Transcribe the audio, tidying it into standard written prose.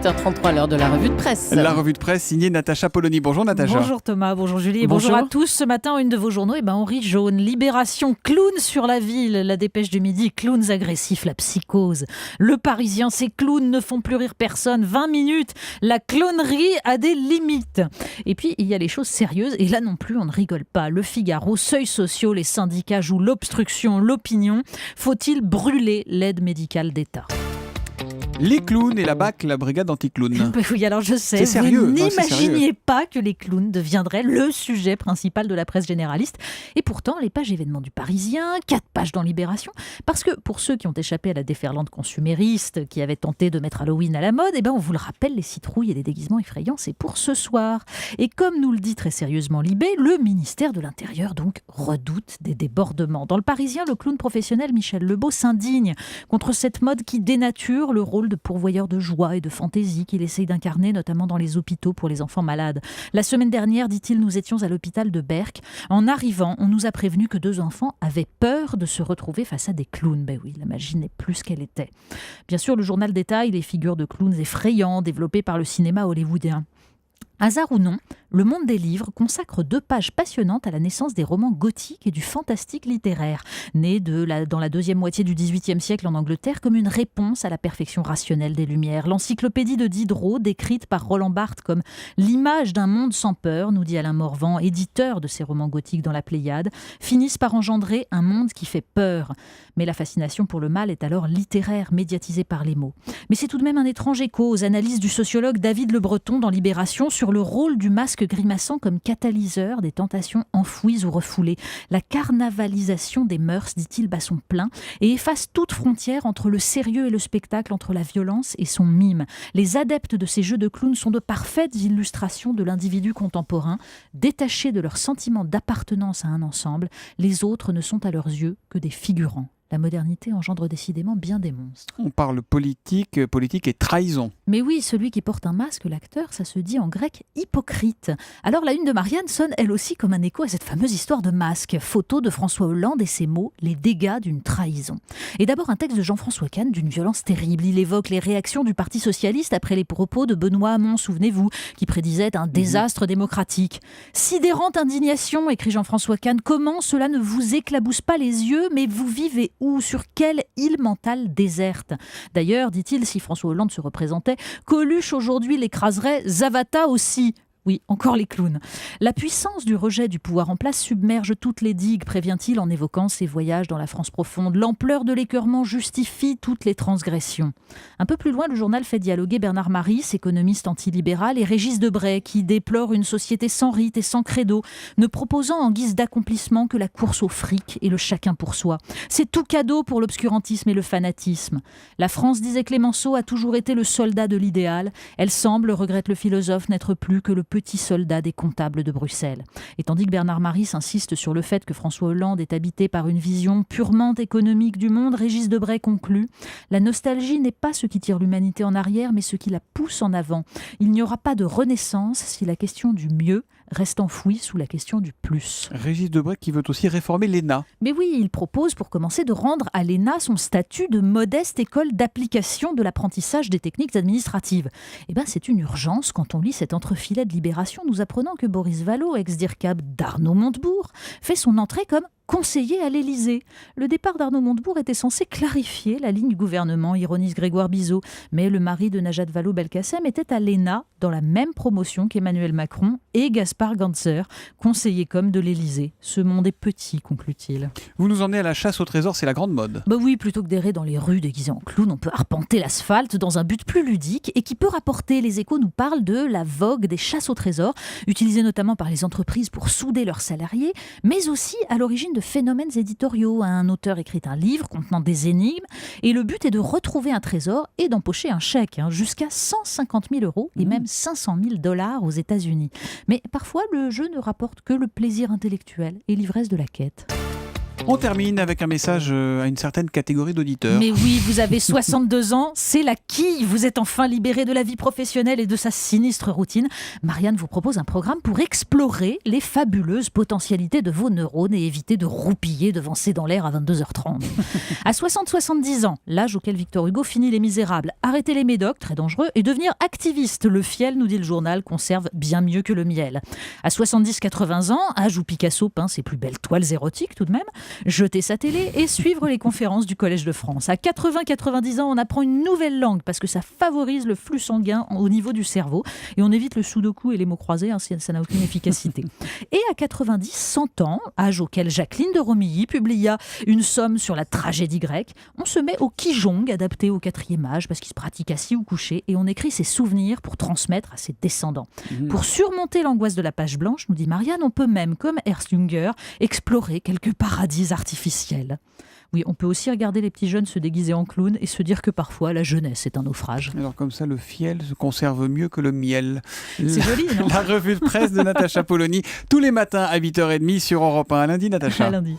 7h33, l'heure de la revue de presse. La revue de presse signée Natacha Polony. Bonjour Natacha. Bonjour Thomas, bonjour Julie et bonjour à tous. Ce matin, une de vos journaux, Henri Jaune. Libération, clown sur la ville. La dépêche du midi, clowns agressifs, la psychose. Le Parisien, ces clowns ne font plus rire personne. 20 minutes, la clownerie a des limites. Et puis, il y a les choses sérieuses et là non plus, on ne rigole pas. Le Figaro, seuils sociaux, les syndicats jouent l'obstruction, l'opinion. Faut-il brûler l'aide médicale d'État ? Les clowns et la BAC, la brigade anti-clown. Oui, alors je sais, c'est sérieux, vous n'imaginiez pas que les clowns deviendraient le sujet principal de la presse généraliste. Et pourtant, les pages événements du Parisien, 4 pages dans Libération. Parce que pour ceux qui ont échappé à la déferlante consumériste, qui avaient tenté de mettre Halloween à la mode, on vous le rappelle, les citrouilles et les déguisements effrayants, c'est pour ce soir. Et comme nous le dit très sérieusement Libé, le ministère de l'Intérieur donc redoute des débordements. Dans le Parisien, le clown professionnel Michel Lebeau s'indigne contre cette mode qui dénature le rôle de pourvoyeur de joie et de fantaisie qu'il essaye d'incarner, notamment dans les hôpitaux pour les enfants malades. La semaine dernière, dit-il, nous étions à l'hôpital de Berck. En arrivant, on nous a prévenu que 2 enfants avaient peur de se retrouver face à des clowns. Oui, la magie n'est plus ce qu'elle était. Bien sûr, le journal détaille les figures de clowns effrayants développées par le cinéma hollywoodien. Hasard ou non, Le Monde des Livres consacre 2 pages passionnantes à la naissance des romans gothiques et du fantastique littéraire, nés dans la deuxième moitié du XVIIIe siècle en Angleterre comme une réponse à la perfection rationnelle des Lumières. L'encyclopédie de Diderot, décrite par Roland Barthes comme l'image d'un monde sans peur, nous dit Alain Morvan, éditeur de ces romans gothiques dans la Pléiade, finissent par engendrer un monde qui fait peur. Mais la fascination pour le mal est alors littéraire, médiatisée par les mots. Mais c'est tout de même un étrange écho aux analyses du sociologue David Le Breton dans Libération sur le rôle du masque grimaçant comme catalyseur des tentations enfouies ou refoulées. La carnavalisation des mœurs, dit-il, bat son plein et efface toute frontière entre le sérieux et le spectacle, entre la violence et son mime. Les adeptes de ces jeux de clowns sont de parfaites illustrations de l'individu contemporain, détachés de leur sentiment d'appartenance à un ensemble. Les autres ne sont à leurs yeux que des figurants. La modernité engendre décidément bien des monstres. On parle politique et trahison. Mais oui, celui qui porte un masque, l'acteur, ça se dit en grec hypocrite. Alors la une de Marianne sonne elle aussi comme un écho à cette fameuse histoire de masque. Photo de François Hollande et ses mots, les dégâts d'une trahison. Et d'abord un texte de Jean-François Kahn d'une violence terrible. Il évoque les réactions du Parti Socialiste après les propos de Benoît Hamon, souvenez-vous, qui prédisait un désastre démocratique. Sidérante indignation, écrit Jean-François Kahn, comment cela ne vous éclabousse pas les yeux, mais vous vivez où, sur quelle île mentale déserte? D'ailleurs, dit-il, si François Hollande se représentait, Coluche aujourd'hui l'écraserait, Zavata aussi. Oui, encore les clowns. La puissance du rejet du pouvoir en place submerge toutes les digues, prévient-il en évoquant ses voyages dans la France profonde. L'ampleur de l'écœurement justifie toutes les transgressions. Un peu plus loin, le journal fait dialoguer Bernard Maris, économiste antilibéral, et Régis Debray, qui déplore une société sans rite et sans credo, ne proposant en guise d'accomplissement que la course au fric et le chacun pour soi. C'est tout cadeau pour l'obscurantisme et le fanatisme. La France, disait Clémenceau, a toujours été le soldat de l'idéal. Elle semble, regrette le philosophe, n'être plus que le petit soldat des comptables de Bruxelles. Et tandis que Bernard Maris insiste sur le fait que François Hollande est habité par une vision purement économique du monde, Régis Debray conclut « La nostalgie n'est pas ce qui tire l'humanité en arrière, mais ce qui la pousse en avant. Il n'y aura pas de renaissance si la question du mieux reste enfouie sous la question du plus. » Régis Debray qui veut aussi réformer l'ENA. Mais oui, il propose pour commencer de rendre à l'ENA son statut de modeste école d'application de l'apprentissage des techniques administratives. C'est une urgence quand on lit cet entrefilet de Libération nous apprenant que Boris Vallaud, ex-DIRCAP d'Arnaud Montebourg, fait son entrée comme conseiller à l'Élysée. Le départ d'Arnaud Montebourg était censé clarifier la ligne du gouvernement, ironise Grégoire Bizot. Mais le mari de Najat Vallaud-Belkacem était à l'ENA, dans la même promotion qu'Emmanuel Macron et Gaspard Ganzer, conseiller com de l'Élysée. Ce monde est petit, conclut-il. Vous nous emmenez à la chasse au trésor, c'est la grande mode. Oui, plutôt que d'errer dans les rues déguisées en clown, on peut arpenter l'asphalte dans un but plus ludique et qui peut rapporter. Les Échos nous parlent de la vogue des chasses au trésor, utilisée notamment par les entreprises pour souder leurs salariés, mais aussi à l'origine de phénomènes éditoriaux. Un auteur écrit un livre contenant des énigmes et le but est de retrouver un trésor et d'empocher un chèque, jusqu'à 150 000 € et même 500 000 $ aux États-Unis. Mais parfois, le jeu ne rapporte que le plaisir intellectuel et l'ivresse de la quête. On termine avec un message à une certaine catégorie d'auditeurs. Mais oui, vous avez 62 ans, c'est la quille. Vous êtes enfin libéré de la vie professionnelle et de sa sinistre routine. Marianne vous propose un programme pour explorer les fabuleuses potentialités de vos neurones et éviter de roupiller devant C'est dans l'air à 22h30. À 60-70 ans, l'âge auquel Victor Hugo finit Les Misérables, arrêter les médocs, très dangereux, et devenir activiste. Le fiel, nous dit le journal, conserve bien mieux que le miel. À 70-80 ans, âge où Picasso peint ses plus belles toiles érotiques tout de même, jeter sa télé et suivre les conférences du Collège de France. À 80-90 ans, on apprend une nouvelle langue parce que ça favorise le flux sanguin au niveau du cerveau et on évite le sudoku et les mots croisés, ça n'a aucune efficacité. Et à 90-100 ans, âge auquel Jacqueline de Romilly publia une somme sur la tragédie grecque, on se met au Qigong, adapté au 4e âge parce qu'il se pratique assis ou couché, et on écrit ses souvenirs pour transmettre à ses descendants. Pour surmonter l'angoisse de la page blanche, nous dit Marianne, on peut même, comme Ernst Jünger, explorer quelques paradis artificiels. Oui, on peut aussi regarder les petits jeunes se déguiser en clown et se dire que parfois la jeunesse est un naufrage. Alors comme ça, le fiel se conserve mieux que le miel. C'est joli, non ? La revue de presse de Natacha Polony, tous les matins à 8h30 sur Europe 1. À lundi, Natacha. À lundi.